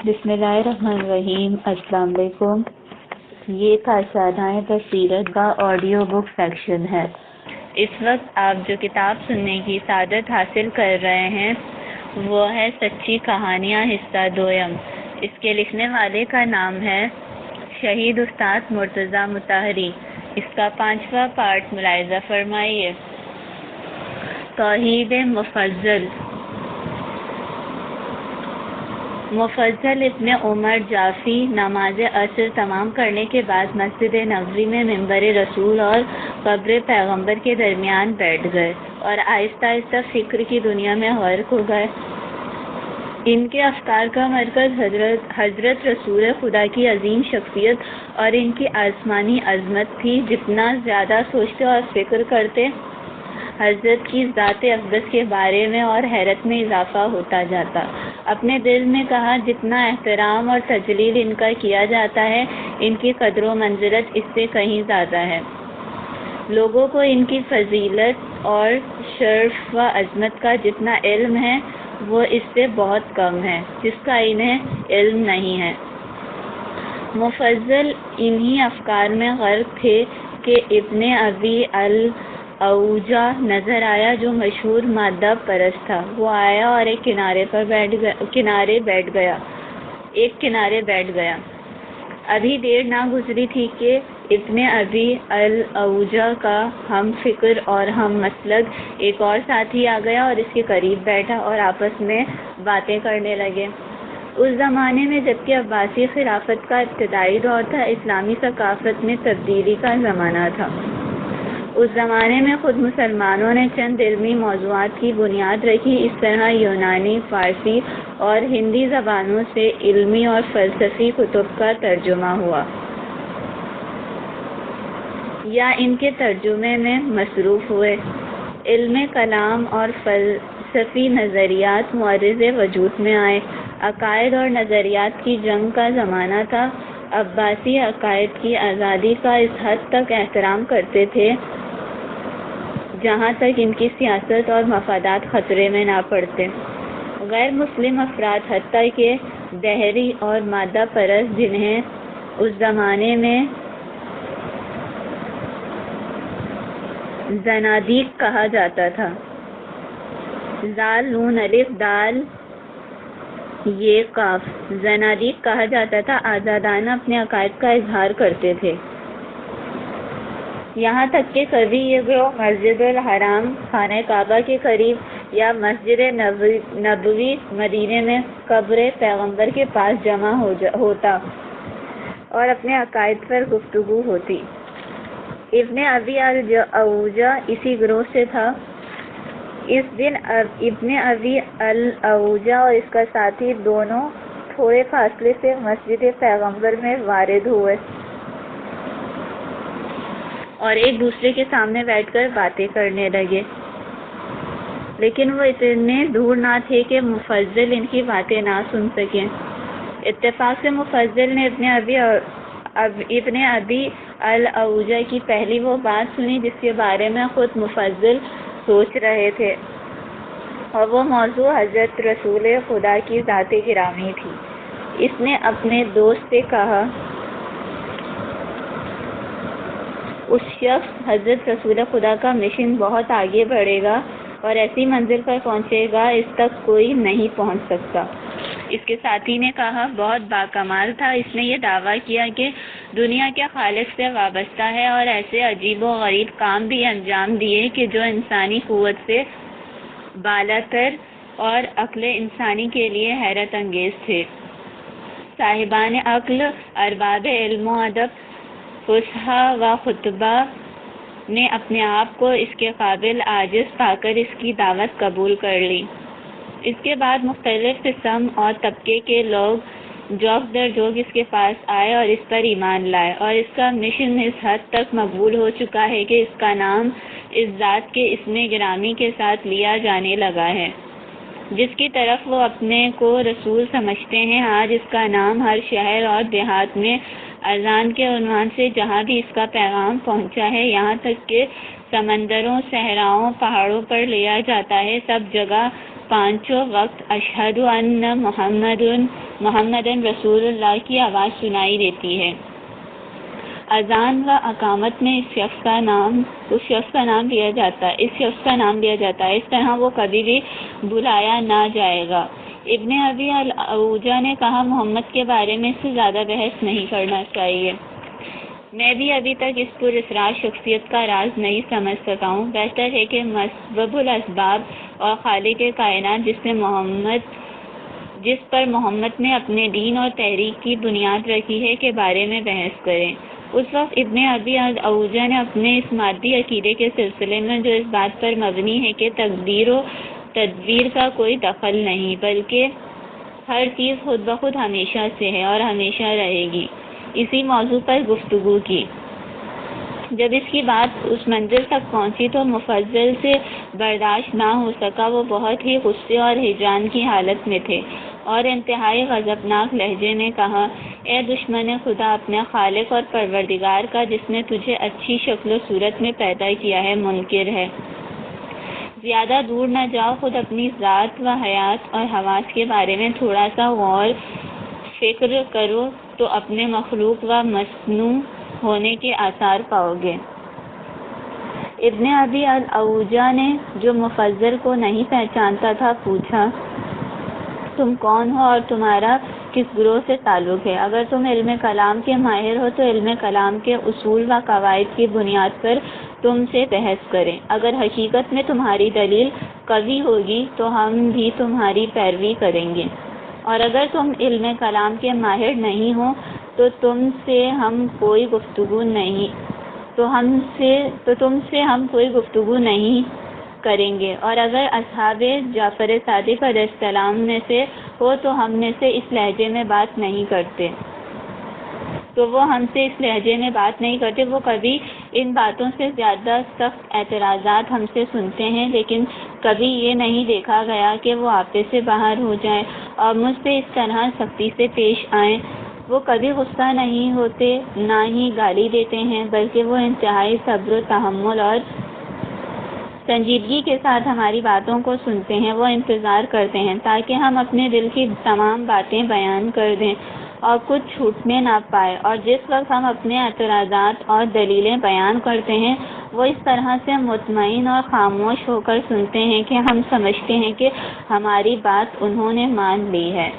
بسم اللہ الرحمن الرحیم۔ السلام علیکم۔ یہ کاشانۂ بصیرت کا آڈیو بک سیکشن ہے۔ اس وقت آپ جو کتاب سننے کی سعادت حاصل کر رہے ہیں وہ ہے سچی کہانیاں حصہ دوم۔ اس کے لکھنے والے کا نام ہے شہید استاد مرتضیٰ مطہری۔ اس کا 5واں پارٹ ملاحظہ فرمائیے۔ توحید مفضل ابن عمر جعفی نماز عصر تمام کرنے کے بعد مسجد نبوی میں منبر رسول اور قبر پیغمبر کے درمیان بیٹھ گئے اور آہستہ آہستہ فکر کی دنیا میں غرق ہو گئے۔ ان کے افکار کا مرکز حضرت رسول خدا کی عظیم شخصیت اور ان کی آسمانی عظمت تھی۔ جتنا زیادہ سوچتے اور فکر کرتے، حضرت کی ذات اقدس کے بارے میں اور حیرت میں اضافہ ہوتا جاتا۔ اپنے دل میں کہا، جتنا احترام اور تجلیل ان کا کیا جاتا ہے، ان کی قدر و منزلت اس سے کہیں زیادہ ہے۔ لوگوں کو ان کی فضیلت اور شرف و عظمت کا جتنا علم ہے وہ اس سے بہت کم ہے جس کا انہیں علم نہیں ہے۔ مفضل انہی افکار میں غرق تھے کہ ابن ابی الاوجا نظر آیا جو مشہور مادہ پرست تھا۔ وہ آیا اور ایک کنارے بیٹھ گیا۔ ابھی دیر نہ گزری تھی کہ ابن ابی الاوجا کا ہم فکر اور ہم مسلک ایک اور ساتھی آ گیا اور اس کے قریب بیٹھا اور آپس میں باتیں کرنے لگے۔ اس زمانے میں جبکہ عباسی خلافت کا ابتدائی دور تھا، اسلامی ثقافت میں تبدیلی کا زمانہ تھا۔ اس زمانے میں خود مسلمانوں نے چند علمی موضوعات کی بنیاد رکھی۔ اس طرح یونانی، فارسی اور ہندی زبانوں سے علمی اور فلسفی کتب کا ترجمہ ہوا یا ان کے ترجمے میں مصروف ہوئے۔ علم کلام اور فلسفی نظریات معرض وجود میں آئے۔ عقائد اور نظریات کی جنگ کا زمانہ تھا۔ عباسی عقائد کی آزادی کا اس حد تک احترام کرتے تھے جہاں تک ان کی سیاست اور مفادات خطرے میں نہ پڑتے۔ غیر مسلم افراد حتیٰ کہ دہری اور مادہ پرست، جنہیں اس زمانے میں زنادیق کہا جاتا تھا، زال نون الف دال یہ کاف، زنادیق کہا جاتا تھا، آزادانہ اپنے عقائد کا اظہار کرتے تھے۔ یہاں تک کہ کبھی یہ گروہ مسجد الحرام خانہ کعبہ کے قریب یا مسجد نبوی مدینے میں قبر پیغمبر کے پاس جمع ہوتا اور اپنے عقائد پر گفتگو ہوتی۔ ابن ابی الاوجا اسی گروہ سے تھا۔ اس دن ابن ابی الاوجا اور اس کا ساتھی دونوں تھوڑے فاصلے سے مسجد پیغمبر میں وارد ہوئے اور ایک دوسرے کے سامنے بیٹھ کر باتیں کرنے لگے، لیکن وہ اتنے دور نہ تھے کہ مفضل ان کی باتیں نہ سن سکیں۔ اتفاق سے مفضل نے ابن ابی الاوجا کی پہلی وہ بات سنی جس کے بارے میں خود مفضل سوچ رہے تھے، اور وہ موضوع حضرت رسول خدا کی ذات گرامی تھی۔ اس نے اپنے دوست سے کہا، اس شخص حضرت رسول خدا کا مشن بہت آگے بڑھے گا اور ایسی منزل پر پہنچے گا اس تک کوئی نہیں پہنچ سکتا۔ اس کے ساتھی نے کہا، بہت باکمال تھا۔ اس نے یہ دعویٰ کیا کہ دنیا کے خالق سے وابستہ ہے اور ایسے عجیب و غریب کام بھی انجام دیے کہ جو انسانی قوت سے بالاتر اور عقل انسانی کے لیے حیرت انگیز تھے۔ صاحبان عقل، ارباب علم و ادب، فصحاء و خطباء نے اپنے آپ کو اس کے قابل عاجز پا کر اس کی دعوت قبول کر لی۔ اس کے بعد مختلف قسم اور طبقے کے لوگ جوک در جوک اس کے پاس آئے اور اس پر ایمان لائے، اور اس کا مشن اس حد تک مقبول ہو چکا ہے کہ اس کا نام اس ذات کے اسم گرامی کے ساتھ لیا جانے لگا ہے جس کی طرف وہ اپنے کو رسول سمجھتے ہیں۔ آج اس کا نام ہر شہر اور دیہات میں اذان کے عنوان سے جہاں بھی اس کا پیغام پہنچا ہے، یہاں تک کہ سمندروں، صحراؤں، پہاڑوں پر لیا جاتا ہے، سب جگہ پانچوں وقت اشہد ان محمدن رسول اللہ کی آواز سنائی دیتی ہے۔ اذان و اقامت میں اس شخص کا نام لیا جاتا ہے، اس طرح وہ کبھی بھی بلایا نہ جائے گا۔ ابن ابی الاوجا نے کہا، محمد کے بارے میں اس سے زیادہ بحث نہیں کرنا چاہیے۔ میں بھی ابھی تک اس پراسرار شخصیت کا راز نہیں سمجھ سکا ہوں۔ بہتر ہے کہ مسبب الاسباب اور خالق کائنات جس پر محمد نے اپنے دین اور تحریک کی بنیاد رکھی ہے کے بارے میں بحث کریں۔ اس وقت ابن ابی الاوجا نے اپنے اس مادی عقیدے کے سلسلے میں، جو اس بات پر مبنی ہے کہ تقدیر و تدبیر کا کوئی دخل نہیں بلکہ ہر چیز خود بخود ہمیشہ سے ہے اور ہمیشہ رہے گی، اسی موضوع پر گفتگو کی۔ جب اس کی بات اس منزل تک پہنچی تو مفضل سے برداشت نہ ہو سکا۔ وہ بہت ہی غصے اور ہجران کی حالت میں تھے اور انتہائی غضبناک لہجے میں کہا، اے دشمن خدا، اپنے خالق اور پروردگار کا جس نے تجھے اچھی شکل و صورت میں پیدا کیا ہے منکر ہے۔ زیادہ دور نہ جاؤ، خود اپنی ذات و حیات اور حواس کے بارے میں تھوڑا سا غور فکر کرو تو اپنے مخلوق و مصنوع ہونے کے آثار پاؤ گے۔ ابن ابی الاوجا نے، جو مفضل کو نہیں پہچانتا تھا، پوچھا، تم کون ہو اور تمہارا کس گروہ سے تعلق ہے؟ اگر تم علم کلام کے ماہر ہو تو علم کلام کے اصول و قواعد کی بنیاد پر تم سے بحث کریں۔ اگر حقیقت میں تمہاری دلیل قوی ہوگی تو ہم بھی تمہاری پیروی کریں گے، اور اگر تم علم کلام کے ماہر نہیں ہو تو تم سے ہم کوئی گفتگو نہیں کریں گے، اور اگر اصحاب جعفر صادق علیہ السلام میں سے ہو تو ہم میں سے اس لہجے میں بات نہیں کرتے۔ وہ کبھی ان باتوں سے زیادہ سخت اعتراضات ہم سے سنتے ہیں، لیکن کبھی یہ نہیں دیکھا گیا کہ وہ آپے سے باہر ہو جائیں اور مجھ سے اس طرح سختی سے پیش آئیں۔ وہ کبھی غصہ نہیں ہوتے، نہ ہی گالی دیتے ہیں، بلکہ وہ انتہائی صبر و تحمل اور سنجیدگی کے ساتھ ہماری باتوں کو سنتے ہیں۔ وہ انتظار کرتے ہیں تاکہ ہم اپنے دل کی تمام باتیں بیان کر دیں اور کچھ چھوٹنے نہ پائے، اور جس وقت ہم اپنے اعتراضات اور دلیلیں بیان کرتے ہیں وہ اس طرح سے مطمئن اور خاموش ہو کر سنتے ہیں کہ ہم سمجھتے ہیں کہ ہماری بات انہوں نے مان لی ہے۔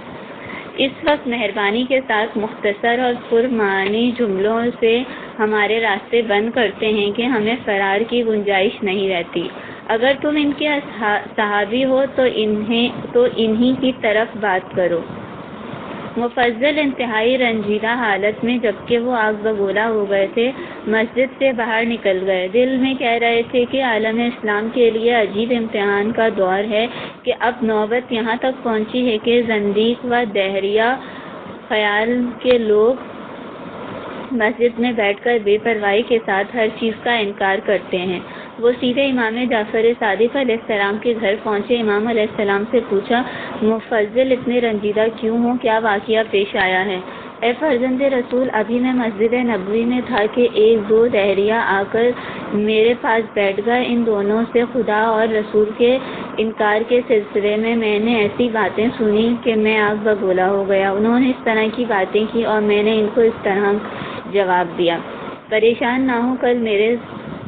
اس وقت مہربانی کے ساتھ مختصر اور پرمعنی جملوں سے ہمارے راستے بند کرتے ہیں کہ ہمیں فرار کی گنجائش نہیں رہتی۔ اگر تم ان کے صحابی ہو تو انہی کی طرف بات کرو۔ مفضل انتہائی رنجیدہ حالت میں، جبکہ وہ آگ بگولا ہو گئے تھے، مسجد سے باہر نکل گئے۔ دل میں کہہ رہے تھے کہ عالم اسلام کے لیے عجیب امتحان کا دور ہے کہ اب نوبت یہاں تک پہنچی ہے کہ زندیق و دہریہ خیال کے لوگ مسجد میں بیٹھ کر بے پرواہی کے ساتھ ہر چیز کا انکار کرتے ہیں۔ وہ سیدھے امام جعفر صادق علیہ السلام کے گھر پہنچے۔ امام علیہ السلام سے پوچھا، مفضل اتنے رنجیدہ کیوں ہوں؟ کیا واقعہ پیش آیا ہے؟ اے فرزند رسول، ابھی میں مسجد نبوی میں تھا کہ ایک دو دہریہ آ کر میرے پاس بیٹھ گئے۔ ان دونوں سے خدا اور رسول کے انکار کے سلسلے میں نے ایسی باتیں سنی کہ میں آگ بگولا ہو گیا۔ انہوں نے اس طرح کی باتیں کی اور میں نے ان کو اس طرح جواب دیا، پریشان نہ ہو،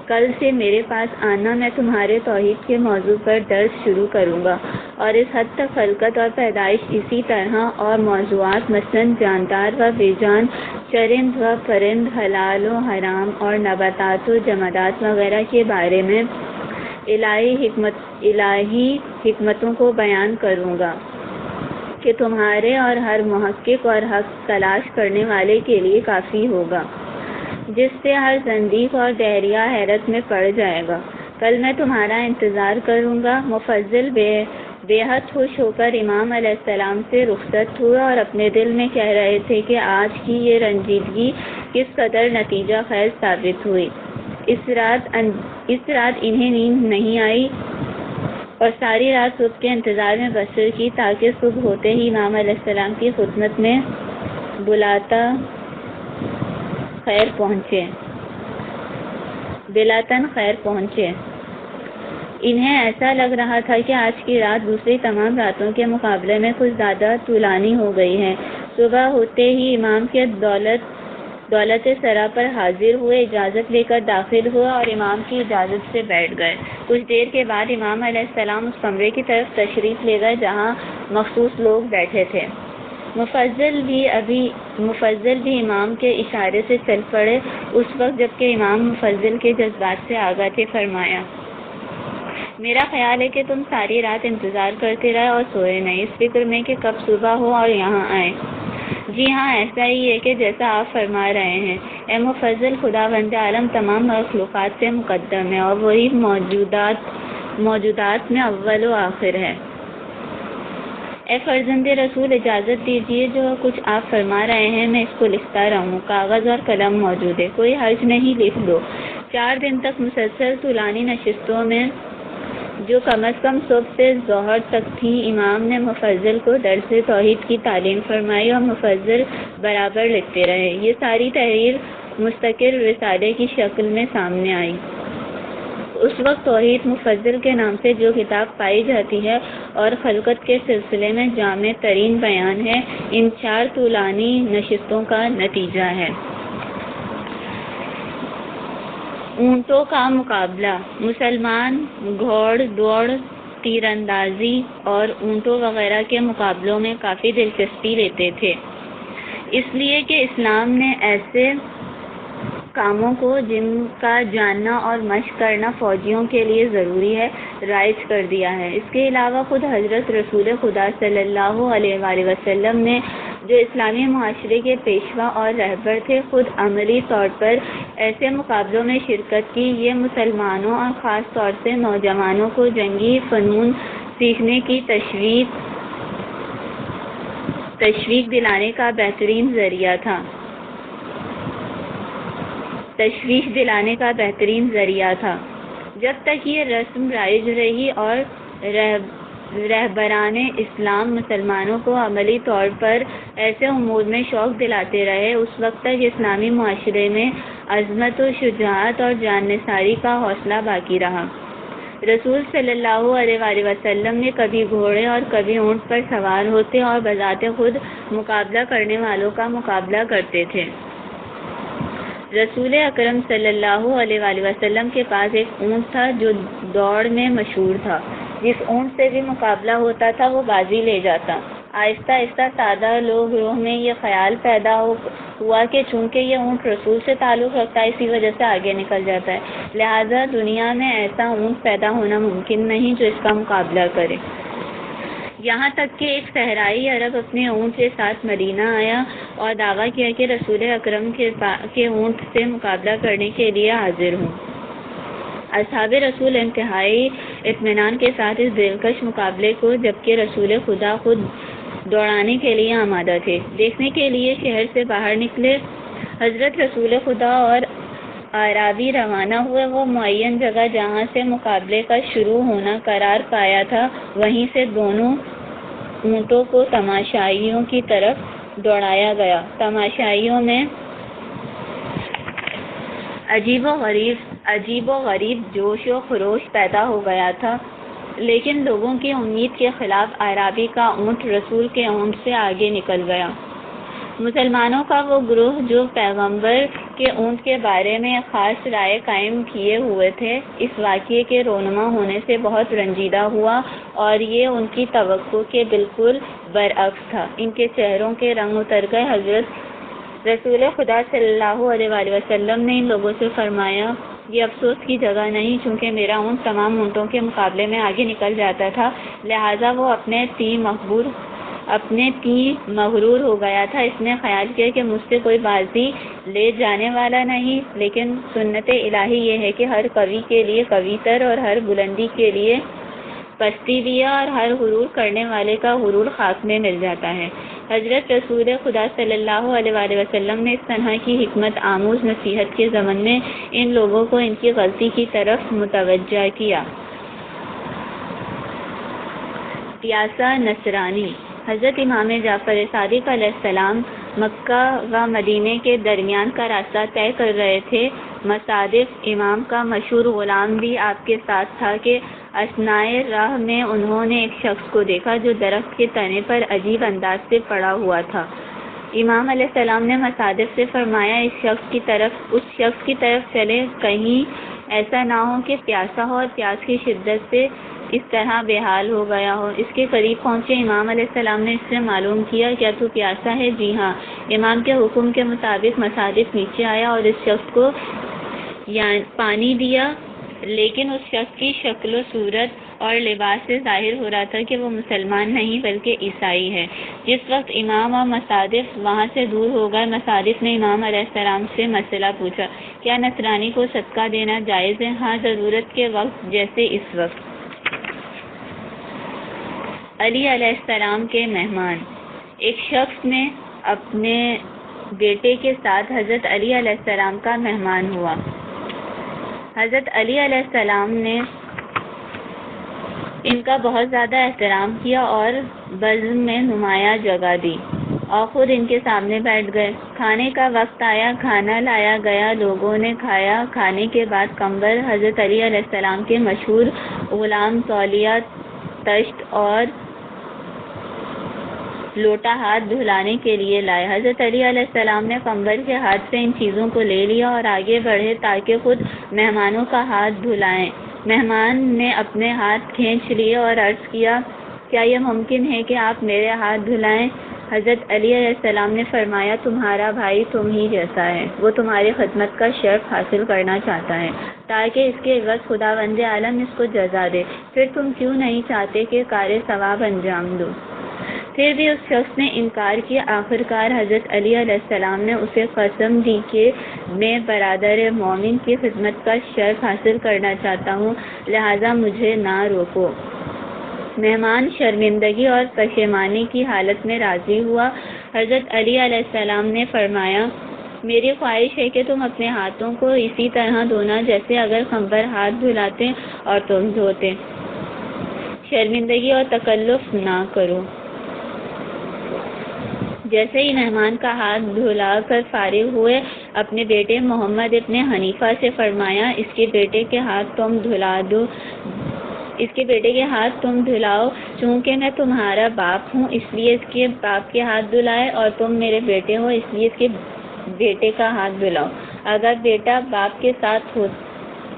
کل سے میرے پاس آنا، میں تمہارے توحید کے موضوع پر درس شروع کروں گا، اور اس حد تک خلقت اور پیدائش، اسی طرح اور موضوعات مثلاً جاندار و بے جان، چرند و پرند، حلال و حرام اور نباتات و جمادات وغیرہ کے بارے میں الہی حکمتوں کو بیان کروں گا کہ تمہارے اور ہر محقق اور حق تلاش کرنے والے کے لیے کافی ہوگا، جس سے ہر زندیق اور دہریہ حیرت میں پڑ جائے گا۔ کل میں تمہارا انتظار کروں گا۔ مفضل بے حد خوش ہو کر امام علیہ السلام سے رخصت ہوئے اور اپنے دل میں کہہ رہے تھے کہ آج کی یہ رنجیدگی کس قدر نتیجہ خیز ثابت ہوئی۔ اس رات انہیں نیند نہیں آئی اور ساری رات صبح کے انتظار میں بسر کی، تاکہ صبح ہوتے ہی امام علیہ السلام کی خدمت میں بلاتن خیر پہنچے۔ انہیں ایسا لگ رہا تھا کہ آج کی رات دوسری تمام راتوں کے مقابلے میں کچھ زیادہ طولانی ہو گئی ہے۔ صبح ہوتے ہی امام کے دولت سرا پر حاضر ہوئے، اجازت لے کر داخل ہوئے اور امام کی اجازت سے بیٹھ گئے۔ کچھ دیر کے بعد امام علیہ السلام اس کمرے کی طرف تشریف لے گئے جہاں مخصوص لوگ بیٹھے تھے۔ مفضل بھی امام کے اشارے سے چل پڑے۔ اس وقت جبکہ امام مفضل کے جذبات سے آگاہ تھے، فرمایا، میرا خیال ہے کہ تم ساری رات انتظار کرتے رہے اور سوئے نہیں، اس فکر میں کہ کب صبح ہو اور یہاں آئے۔ جی ہاں، ایسا ہی ہے کہ جیسا آپ فرما رہے ہیں۔ اے مفضل، خداوند عالم تمام مخلوقات سے مقدم ہے اور وہی موجودات میں اول و آخر ہے۔ اے فرزند رسول، اجازت دیجیے جو کچھ آپ فرما رہے ہیں میں اس کو لکھتا رہوں۔ کاغذ اور قلم موجود ہے، کوئی حرج نہیں، لکھ دو۔ 4 دن تک مسلسل طولانی نشستوں میں جو کم از کم صبح سے ظہر تک تھیں، امام نے مفضل کو درس توحید کی تعلیم فرمائی اور مفضل برابر لکھتے رہے۔ یہ ساری تحریر مستقل رسالے کی شکل میں سامنے آئی۔ اس وقت توحید مفضل کے نام سے جو کتاب پائی جاتی ہے اور خلقت کے سلسلے میں جامع ترین بیان ہے، ان 4 طولانی نشستوں کا نتیجہ ہے۔ اونٹوں کا مقابلہ۔ مسلمان گھوڑ دوڑ، تیر اندازی اور اونٹوں وغیرہ کے مقابلوں میں کافی دلچسپی لیتے تھے، اس لیے کہ اسلام نے ایسے کاموں کو جن کا جاننا اور مشق کرنا فوجیوں کے لیے ضروری ہے رائج کر دیا ہے۔ اس کے علاوہ خود حضرت رسول خدا صلی اللہ علیہ وآلہ وسلم نے، جو اسلامی معاشرے کے پیشوا اور رہبر تھے، خود عملی طور پر ایسے مقابلوں میں شرکت کی۔ یہ مسلمانوں اور خاص طور سے نوجوانوں کو جنگی فنون سیکھنے کی تشویق دلانے کا بہترین ذریعہ تھا۔ جب تک یہ رسم رائج رہی اور رہبران اسلام مسلمانوں کو عملی طور پر ایسے امور میں شوق دلاتے رہے، اس وقت تک اسلامی معاشرے میں عظمت و شجاعت اور جان نثاری کا حوصلہ باقی رہا۔ رسول صلی اللہ علیہ وآلہ وسلم نے کبھی گھوڑے اور کبھی اونٹ پر سوار ہوتے اور بذات خود مقابلہ کرنے والوں کا مقابلہ کرتے تھے۔ رسول اکرم صلی اللہ علیہ وآلہ وسلم کے پاس ایک اونٹ تھا جو دوڑ میں مشہور تھا۔ جس اونٹ سے بھی مقابلہ ہوتا تھا وہ بازی لے جاتا۔ آہستہ آہستہ سادہ گروہ میں یہ خیال پیدا ہوا کہ چونکہ یہ اونٹ رسول سے تعلق رکھتا ہے، اسی وجہ سے آگے نکل جاتا ہے، لہٰذا دنیا میں ایسا اونٹ پیدا ہونا ممکن نہیں جو اس کا مقابلہ کرے۔ یہاں تک کہ ایک صحرائی عرب اپنے اونٹ کے ساتھ مدینہ آیا اور دعویٰ کیا کہ رسول اکرم کے اونٹ سے مقابلہ کرنے کے لیے حاضر ہوں۔ اصحاب رسول انتہائی اطمینان کے ساتھ اس دلکش مقابلے کو، جبکہ رسول خدا خود دوڑانے کے لیے آمادہ تھے، دیکھنے کے لیے شہر سے باہر نکلے۔ حضرت رسول خدا اور اعرابی روانہ ہوئے۔ وہ معین جگہ جہاں سے مقابلے کا شروع ہونا قرار پایا تھا، وہیں سے دونوں اونٹوں کو تماشائیوں کی طرف دوڑایا گیا۔ تماشائیوں میں عجیب و غریب جوش و خروش پیدا ہو گیا تھا، لیکن لوگوں کی امید کے خلاف اعرابی کا اونٹ رسول کے اونٹ سے آگے نکل گیا۔ مسلمانوں کا وہ گروہ جو پیغمبر کے اونٹ کے بارے میں خاص رائے قائم کیے ہوئے تھے، اس واقعے کے رونما ہونے سے بہت رنجیدہ ہوا اور یہ ان کی توقع کے بالکل برعکس تھا۔ ان کے چہروں کے رنگ اتر گئے۔ حضرت رسول خدا صلی اللہ علیہ وآلہ وسلم نے ان لوگوں سے فرمایا، یہ افسوس کی جگہ نہیں، چونکہ میرا اونٹ تمام اونٹوں کے مقابلے میں آگے نکل جاتا تھا، لہٰذا وہ اپنے تئیں مغرور ہو گیا تھا۔ اس نے خیال کیا کہ مجھ سے کوئی بازی لے جانے والا نہیں، لیکن سنت الہی یہ ہے کہ ہر قوی کے لیے قوی تر اور ہر بلندی کے لیے پستی بھی ہے، اور ہر غرور کرنے والے کا غرور خاک میں مل جاتا ہے۔ حضرت رسول خدا صلی اللہ علیہ وآلہ وسلم نے اس طرح کی حکمت آموز نصیحت کے ضمن میں ان لوگوں کو ان کی غلطی کی طرف متوجہ کیا۔ پیاسا نصرانی۔ حضرت امام جعفر صادق علیہ السلام مکہ و مدینے کے درمیان کا راستہ طے کر رہے تھے۔ مصادف امام کا مشہور غلام بھی آپ کے ساتھ تھا کہ اثنائے راہ میں انہوں نے ایک شخص کو دیکھا جو درخت کے تنے پر عجیب انداز سے پڑا ہوا تھا۔ امام علیہ السلام نے مصادف سے فرمایا اس شخص کی طرف چلے، کہیں ایسا نہ ہو کہ پیاسا ہو اور پیاس کی شدت سے اس طرح بے حال ہو گیا ہو۔ اس کے قریب پہنچے امام علیہ السلام نے اس سے معلوم کیا کیا تو پیاسا ہے؟ جی ہاں۔ امام کے حکم کے مطابق مصادف نیچے آیا اور اس شخص کو پانی دیا، لیکن اس شخص کی شکل و صورت اور لباس سے ظاہر ہو رہا تھا کہ وہ مسلمان نہیں بلکہ عیسائی ہے۔ جس وقت امام اور مصادف وہاں سے دور ہو گئے، مصادف نے امام علیہ السلام سے مسئلہ پوچھا، کیا نصرانی کو صدقہ دینا جائز ہے؟ ہاں، ضرورت کے وقت جیسے اس وقت۔ علی علیہ السلام کے مہمان۔ ایک شخص نے اپنے بیٹے کے ساتھ حضرت علی علیہ السلام کا مہمان ہوا۔ حضرت علی علیہ السلام نے ان کا بہت زیادہ احترام کیا اور بزم میں نمایاں جگہ دی اور خود ان کے سامنے بیٹھ گئے۔ کھانے کا وقت آیا، کھانا لایا گیا، لوگوں نے کھایا۔ کھانے کے بعد کمبل، حضرت علی علیہ السلام کے مشہور غلام تولیہ، تشت اور لوٹا ہاتھ دھلانے کے لیے لائے۔ حضرت علی علیہ السلام نے کمبل کے ہاتھ سے ان چیزوں کو لے لیا اور آگے بڑھے تاکہ خود مہمانوں کا ہاتھ دھلائیں۔ مہمان نے اپنے ہاتھ کھینچ لیے اور عرض کیا، کیا یہ ممکن ہے کہ آپ میرے ہاتھ دھلائیں؟ حضرت علی علیہ السلام نے فرمایا، تمہارا بھائی تم ہی جیسا ہے، وہ تمہاری خدمت کا شرف حاصل کرنا چاہتا ہے تاکہ اس کے عوض خداوند عالم اس کو جزا دے، پھر تم کیوں نہیں چاہتے کہ کار ثواب انجام دو؟ پھر بھی اس شخص نے انکار کیا۔ آخر کار حضرت علی علیہ السلام نے اسے قسم دی کہ میں برادر مومن کی خدمت کا شرف حاصل کرنا چاہتا ہوں، لہذا مجھے نہ روکو۔ مہمان شرمندگی اور پشیمانی کی حالت میں راضی ہوا۔ حضرت علی علیہ السلام نے فرمایا، میری خواہش ہے کہ تم اپنے ہاتھوں کو اسی طرح دھونا جیسے اگر قمبر ہاتھ دھلاتے اور تم دھوتے۔ شرمندگی اور تکلف نہ کرو۔ جیسے ہی مہمان کا ہاتھ دھلا کر فارغ ہوئے، اپنے بیٹے محمد ابن حنیفہ سے فرمایا، اس کے بیٹے کے ہاتھ تم دھلاؤ، چونکہ میں تمہارا باپ ہوں اس لیے اس کے باپ کے ہاتھ دھلائے، اور تم میرے بیٹے ہو اس لیے اس کے بیٹے کا ہاتھ دھلاؤ۔ اگر بیٹا باپ کے ساتھ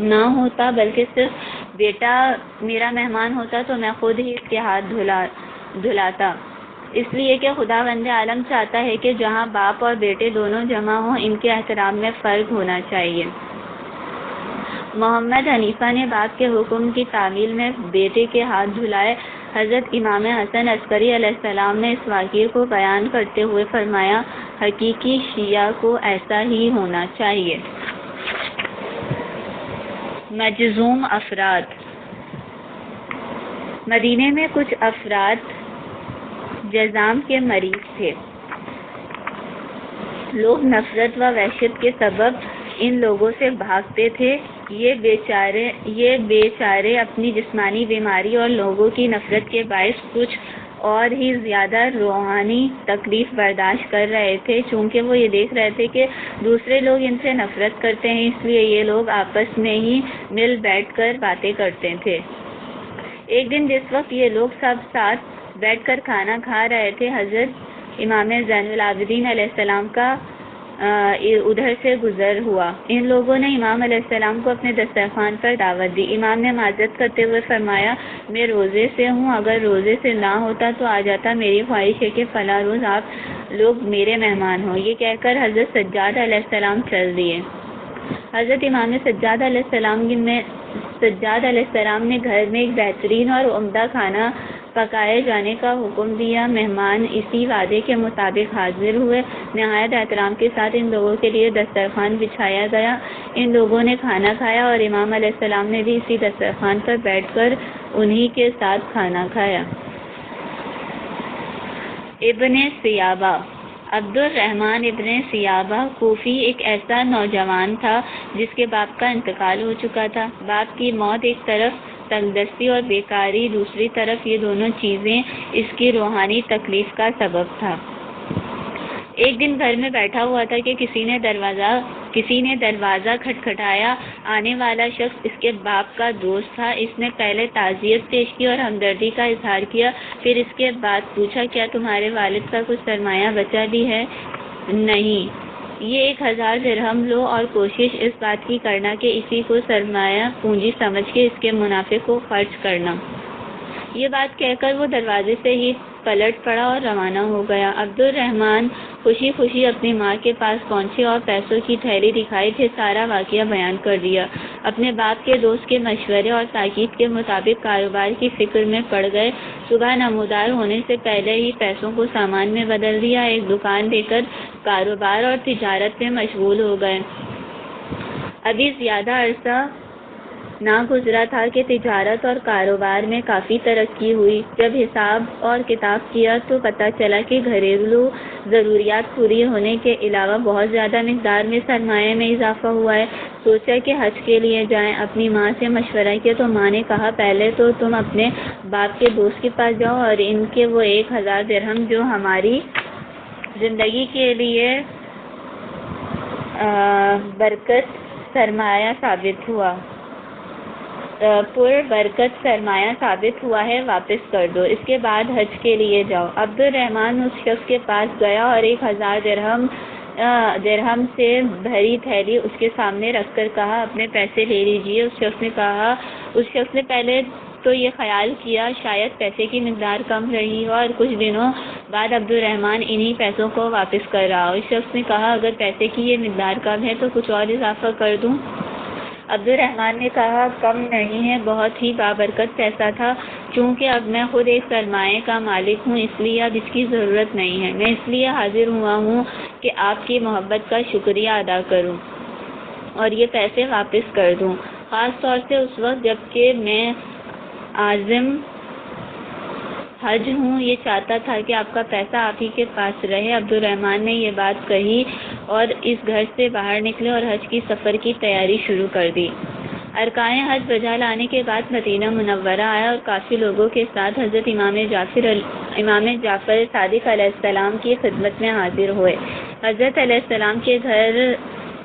نہ ہوتا بلکہ صرف بیٹا میرا مہمان ہوتا تو میں خود ہی اس کے ہاتھ دھلاتا، اس لیے کہ خداوند عالم چاہتا ہے کہ جہاں باپ اور بیٹے دونوں جمع ہوں ان کے احترام میں فرق ہونا چاہیے۔ محمد حنیفہ نے باپ کے حکم کی تعمیل میں بیٹے کے ہاتھ دھلائے۔ حضرت امام حسن عسکری علیہ السلام نے اس واقعے کو بیان کرتے ہوئے فرمایا، حقیقی شیعہ کو ایسا ہی ہونا چاہیے۔ مجذوم افراد۔ مدینے میں کچھ افراد جذام کے مریض تھے۔ لوگ نفرت و وحشت کے سبب ان لوگوں سے بھاگتے تھے۔ یہ بیچارے اپنی جسمانی بیماری اور لوگوں کی نفرت کے باعث کچھ اور ہی زیادہ روحانی تکلیف برداشت کر رہے تھے، چونکہ وہ یہ دیکھ رہے تھے کہ دوسرے لوگ ان سے نفرت کرتے ہیں، اس لیے یہ لوگ آپس میں ہی مل بیٹھ کر باتیں کرتے تھے۔ ایک دن جس وقت یہ لوگ سب ساتھ بیٹھ کر کھانا کھا رہے تھے، حضرت امام زین العابدین علیہ السلام کا ادھر سے گزر ہوا۔ ان لوگوں نے امام علیہ السلام کو اپنے دسترخوان پر دعوت دی۔ امام نے معذرت کرتے ہوئے فرمایا، میں روزے سے ہوں، اگر روزے سے نہ ہوتا تو آ جاتا، میری خواہش ہے کہ فلاں روز آپ لوگ میرے مہمان ہوں۔ یہ کہہ کر حضرت سجاد علیہ السلام چل دیے۔ حضرت امام سجاد علیہ السلام نے گھر میں ایک بہترین اور عمدہ کھانا پکائے جانے کا حکم دیا۔ مہمان اسی وعدے کے مطابق حاضر ہوئے۔ نہایت احترام کے ساتھ ان لوگوں کے لیے دسترخوان بچھایا گیا۔ ان لوگوں نے کھانا کھایا اور امام علیہ السلام نے بھی اسی دسترخوان پر بیٹھ کر انہی کے ساتھ کھانا کھایا۔ ابن سیابہ۔ عبد الرحمن ابن سیابہ کوفی ایک ایسا نوجوان تھا جس کے باپ کا انتقال ہو چکا تھا۔ باپ کی موت ایک طرف تنگدستی اور بیکاری، دوسری طرف یہ دونوں چیزیں اس کی روحانی تکلیف کا سبب تھا۔ ایک دن گھر میں بیٹھا ہوا تھا کہ کسی نے دروازہ کھٹکھٹایا۔ آنے والا شخص اس کے باپ کا دوست تھا۔ اس نے پہلے تعزیت پیش کی اور ہمدردی کا اظہار کیا، پھر اس کے بعد پوچھا کیا تمہارے والد کا کچھ سرمایہ بچا بھی ہے؟ نہیں، یہ 1000 درہم لو، اور کوشش اس بات کی کرنا کہ اسی کو سرمایہ پونجی سمجھ کے اس کے منافع کو خرچ کرنا۔ یہ بات کہہ کر وہ دروازے سے ہی پلٹ پڑا اور روانہ ہو گیا۔ عبد الرحمن خوشی خوشی اپنی ماں کے پاس پہنچے اور پیسوں کی تھیلی دکھائی، پھر سارا واقعہ بیان کر دیا۔ اپنے باپ کے دوست کے مشورے اور تاکید کے مطابق کاروبار کی فکر میں پڑ گئے۔ صبح نمودار ہونے سے پہلے ہی پیسوں کو سامان میں بدل دیا، ایک دکان دے کر کاروبار اور تجارت میں مشغول ہو گئے۔ ابھی زیادہ عرصہ نہ گزرا تھا کہ تجارت اور کاروبار میں کافی ترقی ہوئی۔ جب حساب اور کتاب کیا تو پتہ چلا کہ گھریلو ضروریات پوری ہونے کے علاوہ بہت زیادہ مقدار میں سرمایہ میں اضافہ ہوا ہے۔ سوچا کہ حج کے لیے جائیں۔ اپنی ماں سے مشورہ کیا تو ماں نے کہا پہلے تو تم اپنے باپ کے دوست کے پاس جاؤ اور ان کے وہ 1000 درہم جو ہماری زندگی کے لیے پر برکت سرمایہ ثابت ہوا ہے واپس کر دو، اس کے بعد حج کے لیے جاؤ۔ عبد الرحمن اس شخص کے پاس گیا اور 1000 درہم سے بھری تھیلی اس کے سامنے رکھ کر کہا اپنے پیسے لے لیجئے۔ اس شخص نے پہلے تو یہ خیال کیا شاید پیسے کی مقدار کم رہی ہو، اور کچھ دنوں بعد عبد الرحمن انہی پیسوں کو واپس کر رہا ہو۔ اس شخص نے کہا اگر پیسے کی یہ مقدار کم ہے تو کچھ اور اضافہ کر دوں؟ عبد الرحمن نے کہا کم نہیں ہے، بہت ہی بابرکت پیسہ تھا، چونکہ اب میں خود ایک سرمایہ کا مالک ہوں اس لیے اب اس کی ضرورت نہیں ہے۔ میں اس لیے حاضر ہوا ہوں کہ آپ کی محبت کا شکریہ ادا کروں اور یہ پیسے واپس کر دوں، خاص طور سے اس وقت جبکہ میں عازم حج ہوں۔ یہ چاہتا تھا کہ آپ کا پیسہ آپ ہی کے پاس رہے۔ عبد الرحمن نے یہ بات کہی اور اس گھر سے باہر نکلے اور حج کی سفر کی تیاری شروع کر دی۔ ارکان حج بجا لانے کے بعد مدینہ منورہ آیا اور کافی لوگوں کے ساتھ حضرت امام جعفر صادق علیہ السلام کی خدمت میں حاضر ہوئے۔ حضرت علیہ السلام کے گھر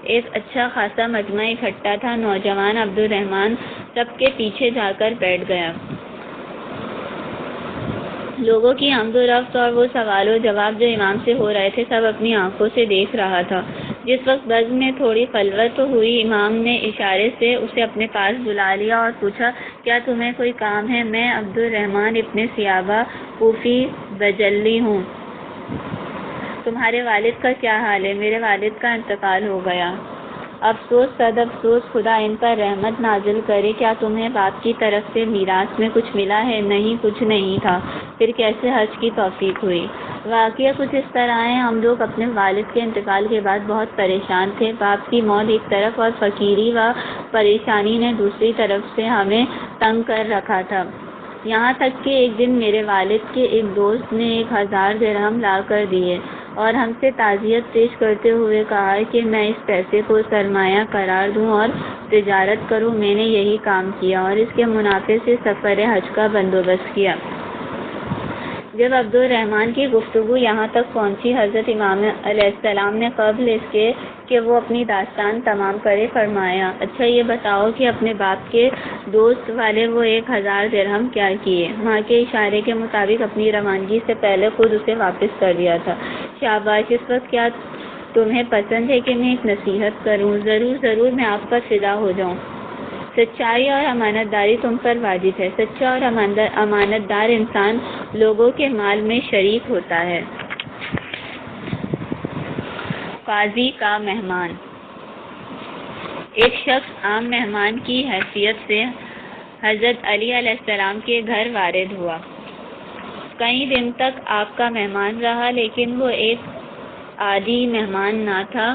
ایک اچھا خاصا مجمع اکٹھا تھا۔ نوجوان عبد الرحمن سب کے پیچھے جا کر بیٹھ گیا۔ لوگوں کی آمد و رفت اور وہ سوال و جواب جو امام سے ہو رہے تھے سب اپنی آنکھوں سے دیکھ رہا تھا۔ جس وقت بزم میں تھوڑی خلوت ہوئی، امام نے اشارے سے اسے اپنے پاس بلا لیا اور پوچھا کیا تمہیں کوئی کام ہے؟ میں عبد الرحمن ابن سیابہ کوفی بجلی ہوں۔ تمہارے والد کا کیا حال ہے؟ میرے والد کا انتقال ہو گیا۔ افسوس، صد افسوس، خدا ان پر رحمت نازل کرے۔ کیا تمہیں باپ کی طرف سے میراث میں کچھ ملا ہے؟ نہیں، کچھ نہیں تھا۔ پھر کیسے حج کی توفیق ہوئی؟ واقعہ کچھ اس طرح ہے، ہم لوگ اپنے والد کے انتقال کے بعد بہت پریشان تھے۔ باپ کی موت ایک طرف اور فقیری و پریشانی نے دوسری طرف سے ہمیں تنگ کر رکھا تھا، یہاں تک کہ ایک دن میرے والد کے ایک دوست نے 1000 درہم لا کر دیے اور ہم سے تعزیت پیش کرتے ہوئے کہا کہ میں اس پیسے کو سرمایہ قرار دوں اور تجارت کروں۔ میں نے یہی کام کیا اور اس کے منافع سے سفر حج کا بندوبست کیا۔ جب عبد الرحمن کی گفتگو یہاں تک پہنچی، حضرت امام علیہ السلام نے قبل اس کے کہ وہ اپنی داستان تمام کرے فرمایا اچھا یہ بتاؤ کہ اپنے باپ کے دوست والے وہ 1000 درہم کیا کیے؟ ماں کے اشارے کے مطابق اپنی روانگی سے پہلے خود اسے واپس کر دیا تھا۔ شاباش، اس وقت کیا تمہیں پسند ہے کہ میں ایک نصیحت کروں؟ ضرور ضرور، میں آپ پر فدا ہو جاؤں۔ سچائی اور امانت داری تم پر واجب ہے۔ سچا اور امانت دار انسان لوگوں کے مال میں شریک ہوتا ہے۔ قاضی کا مہمان۔ ایک شخص عام مہمان کی حیثیت سے حضرت علی علیہ السلام کے گھر وارد ہوا۔ کئی دن تک آپ کا مہمان رہا، لیکن وہ ایک عادی مہمان نہ تھا،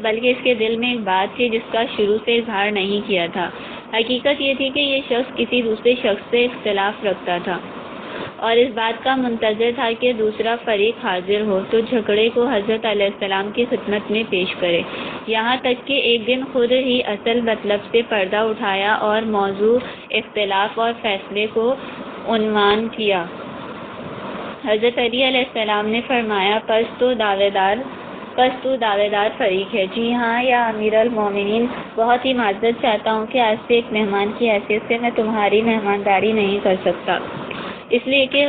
بلکہ اس کے دل میں ایک بات تھی جس کا شروع سے اظہار نہیں کیا تھا۔ حقیقت یہ تھی کہ یہ شخص کسی دوسرے شخص سے اختلاف رکھتا تھا اور اس بات کا منتظر تھا کہ دوسرا فریق حاضر ہو تو جھگڑے کو حضرت علیہ السلام کی خدمت میں پیش کرے، یہاں تک کہ ایک دن خود ہی اصل مطلب سے پردہ اٹھایا اور موضوع اختلاف اور فیصلے کو عنوان کیا۔ حضرت علی علیہ السلام نے فرمایا پس تو دعوے دار بس تو دعوے دار فریق ہے۔ جی ہاں یا امیر المومنین، بہت ہی معذرت چاہتا ہوں کہ آج سے ایک مہمان کی حیثیت سے میں تمہاری مہمانداری نہیں کر سکتا، اس لیے کہ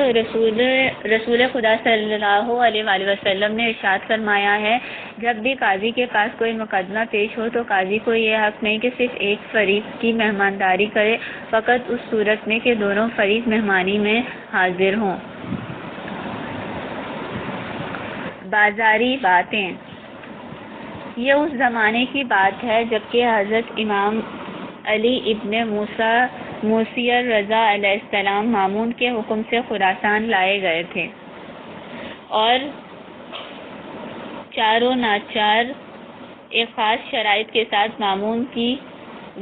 رسول خدا صلی اللہ علیہ وآلہ وسلم نے ارشاد فرمایا ہے، جب بھی قاضی کے پاس کوئی مقدمہ پیش ہو تو قاضی کو یہ حق نہیں کہ صرف ایک فریق کی مہمانداری کرے، فقط اس صورت میں کہ دونوں فریق مہمانی میں حاضر ہوں۔ بازاری باتیں۔ یہ اس زمانے کی بات ہے جبکہ حضرت امام علی ابن موسی رضا علیہ السلام مامون کے حکم سے خراسان لائے گئے تھے اور چاروں ناچار ایک خاص شرائط کے ساتھ مامون کی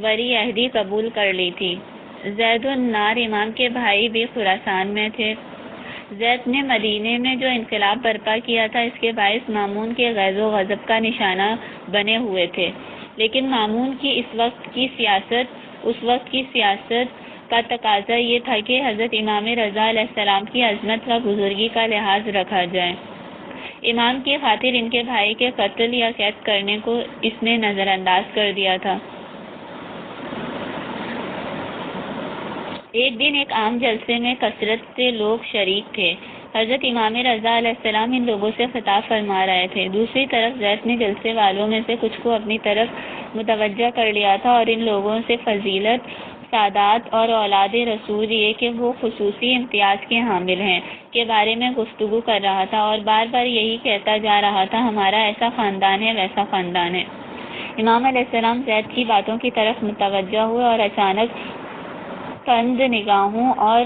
ولی عہدی قبول کر لی تھی۔ زید النار امام کے بھائی بھی خراسان میں تھے۔ زید نے مدینے میں جو انقلاب برپا کیا تھا اس کے باعث مامون کے غیظ و غضب کا نشانہ بنے ہوئے تھے، لیکن مامون کی اس وقت کی سیاست کا تقاضا یہ تھا کہ حضرت امام رضا علیہ السلام کی عظمت و بزرگی کا لحاظ رکھا جائے۔ امام کی خاطر ان کے بھائی کے قتل یا قید کرنے کو اس نے نظر انداز کر دیا تھا۔ ایک دن ایک عام جلسے میں کثرت سے لوگ شریک تھے۔ حضرت امام رضا علیہ السلام ان لوگوں سے خطاب فرما رہے تھے۔ دوسری طرف زید نے جلسے والوں میں سے کچھ کو اپنی طرف متوجہ کر لیا تھا اور ان لوگوں سے فضیلت، سعادت اور اولاد رسول یہ کہ وہ خصوصی امتیاز کے حامل ہیں کے بارے میں گفتگو کر رہا تھا اور بار بار یہی کہتا جا رہا تھا، ہمارا ایسا خاندان ہے، ویسا خاندان ہے۔ امام علیہ السلام زید کی باتوں کی طرف متوجہ ہوئے اور اچانک تند نگاہوں اور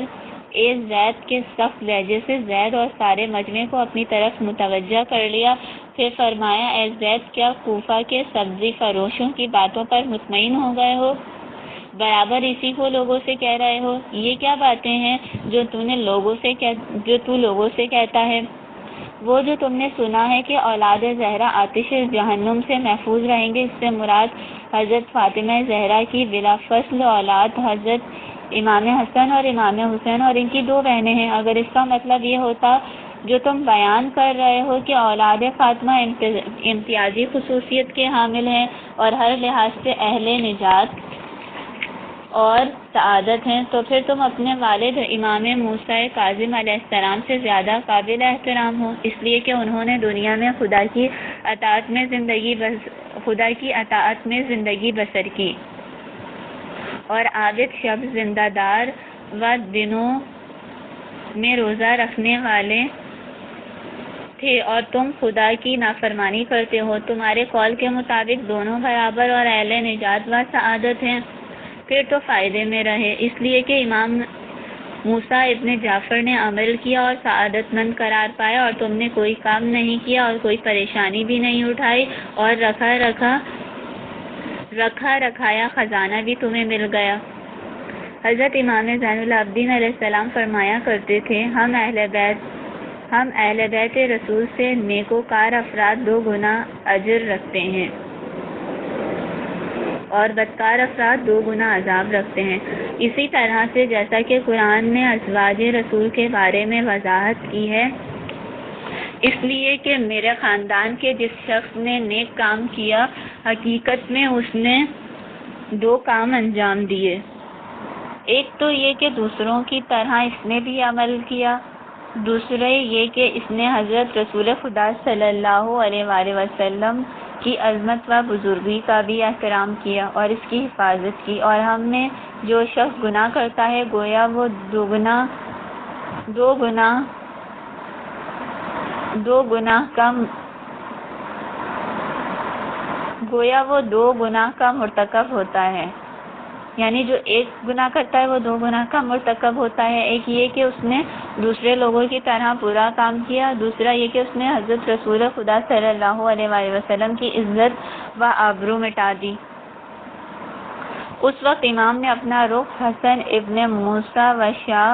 زید کے سخت لہجے سے زید اور سارے مجمع کو اپنی طرف متوجہ کر لیا۔ پھر فرمایا، اے زید، کیا کوفہ کے سبزی فروشوں کی باتوں پر مطمئن ہو گئے ہو؟ برابر اسی کو لوگوں سے کہہ رہے ہو۔ یہ کیا باتیں ہیں جو تو لوگوں سے کہتا ہے؟ وہ جو تم نے سنا ہے کہ اولاد زہرا آتش جہنم سے محفوظ رہیں گے، اس سے مراد حضرت فاطمہ زہرا کی بلا فصل اولاد حضرت امام حسن اور امام حسین اور ان کی 2 بہنیں ہیں۔ اگر اس کا مطلب یہ ہوتا جو تم بیان کر رہے ہو کہ اولاد فاطمہ امتیازی خصوصیت کے حامل ہیں اور ہر لحاظ سے اہل نجات اور سعادت ہیں، تو پھر تم اپنے والد امام موسیٰ کاظم علیہ السلام سے زیادہ قابل احترام ہو، اس لیے کہ انہوں نے دنیا میں خدا کی اطاعت میں زندگی بسر کی اور عابد شب زندہ دار و دنوں میں روزہ رکھنے والے تھے اور تم خدا کی نافرمانی کرتے ہو۔ تمہارے قول کے مطابق دونوں برابر اور اہل نجات و سعادت ہیں، پھر تو فائدے میں رہے، اس لیے کہ امام موسیٰ ابن جعفر نے عمل کیا اور سعادت مند قرار پایا اور تم نے کوئی کام نہیں کیا اور کوئی پریشانی بھی نہیں اٹھائی اور رکھا رکھایا خزانہ بھی تمہیں مل گیا۔ حضرت امام زین العابدین علیہ السلام فرمایا کرتے تھے، ہم اہل بیت رسول سے نیکوکار افراد 2 گنا اجر رکھتے ہیں اور بدکار افراد 2 گنا عذاب رکھتے ہیں۔ اسی طرح سے جیسا کہ قرآن نے ازواج رسول کے بارے میں وضاحت کی ہے، اس لیے کہ میرے خاندان کے جس شخص نے نیک کام کیا، حقیقت میں اس نے 2 کام انجام دیے۔ ایک تو یہ کہ دوسروں کی طرح اس نے بھی عمل کیا، دوسرے یہ کہ اس نے حضرت رسول خدا صلی اللہ علیہ وآلہ وسلم کی عظمت و بزرگی کا بھی احترام کیا اور اس کی حفاظت کی، اور ہم میں جو شخص گناہ کرتا ہے گویا وہ دو گناہ کا مرتکب ہوتا ہے، یعنی جو ایک گناہ کرتا ہے وہ 2 گناہ کا مرتکب ہوتا ہے۔ ایک یہ کہ اس نے دوسرے لوگوں کی طرح برا کام کیا، دوسرا یہ کہ اس نے حضرت رسول خدا صلی اللہ علیہ وآلہ وسلم کی عزت و آبرو مٹا دی۔ اس وقت امام نے اپنا رخ حسن ابن موسیٰ و شاہ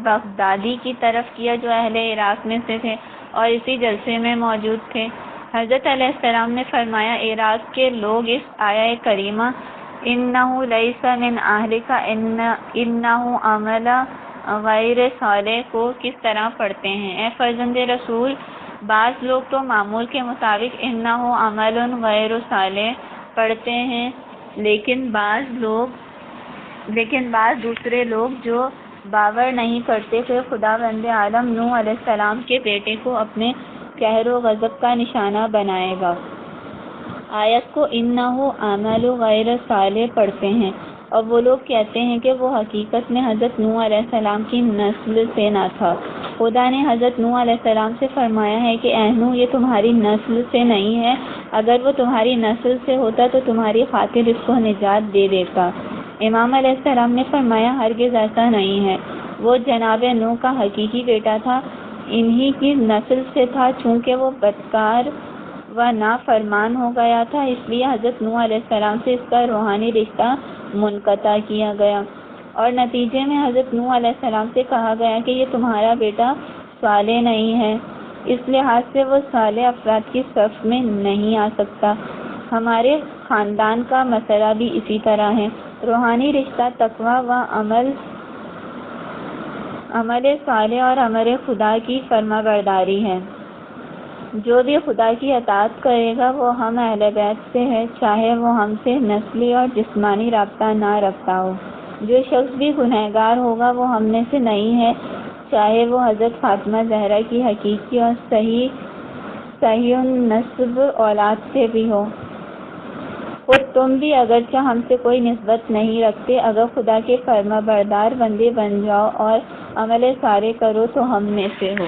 بغدادی کی طرف کیا جو اہل عراق میں سے تھے اور اسی جلسے میں موجود تھے۔ حضرت علیہ السلام نے فرمایا، عراق کے لوگ اس آیہ کریمہ اِنَّهُ لَيْسَ مِنْ أَهْلِكَ اِنَّهُ عَمَلَ غَيْرِ صالح کو کس طرح پڑھتے ہیں؟ اے فرزند رسول، بعض لوگ تو معمول کے مطابق انہو عمل غیر صالح پڑھتے ہیں، لیکن بعض دوسرے لوگ جو باور نہیں کرتے کہ خداوند عالم نوح علیہ السلام کے بیٹے کو اپنے قہر و غضب کا نشانہ بنائے گا، آیت کو انہو عمل غیر صالح پڑھتے ہیں، اور وہ لوگ کہتے ہیں کہ وہ حقیقت میں حضرت نوح علیہ السلام کی نسل سے نہ تھا۔ خدا نے حضرت نوح علیہ السلام سے فرمایا ہے کہ اے نوح، یہ تمہاری نسل سے نہیں ہے، اگر وہ تمہاری نسل سے ہوتا تو تمہاری خاطر اس کو نجات دے دیتا۔ امام علیہ السلام نے فرمایا ہرگز ایسا نہیں ہے، وہ جناب نوح کا حقیقی بیٹا تھا، انہی کی نسل سے تھا، چونکہ وہ بدکار و نافرمان ہو گیا تھا، اس لیے حضرت نوح علیہ السلام سے اس کا روحانی رشتہ منقطع کیا گیا، اور نتیجے میں حضرت نوح علیہ السلام سے کہا گیا کہ یہ تمہارا بیٹا صالح نہیں ہے، اس لحاظ سے وہ صالح افراد کی صف میں نہیں آ سکتا۔ ہمارے خاندان کا مسئلہ بھی اسی طرح ہے، روحانی رشتہ تقویٰ و عمل صالح اور امر خدا کی فرما برداری ہے۔ جو بھی خدا کی اطاعت کرے گا وہ ہم اہل بیت سے ہے، چاہے وہ ہم سے نسلی اور جسمانی رابطہ نہ رکھتا ہو۔ جو شخص بھی گنہگار ہوگا وہ ہم میں سے نہیں ہے، چاہے وہ حضرت فاطمہ زہرا کی حقیقی اور صحیح النسب اولاد سے بھی ہو۔ خود تم بھی اگرچہ ہم سے کوئی نسبت نہیں رکھتے، اگر خدا کے فرما بردار بندے بن جاؤ اور عمل صالح کرو تو ہم میں سے ہو۔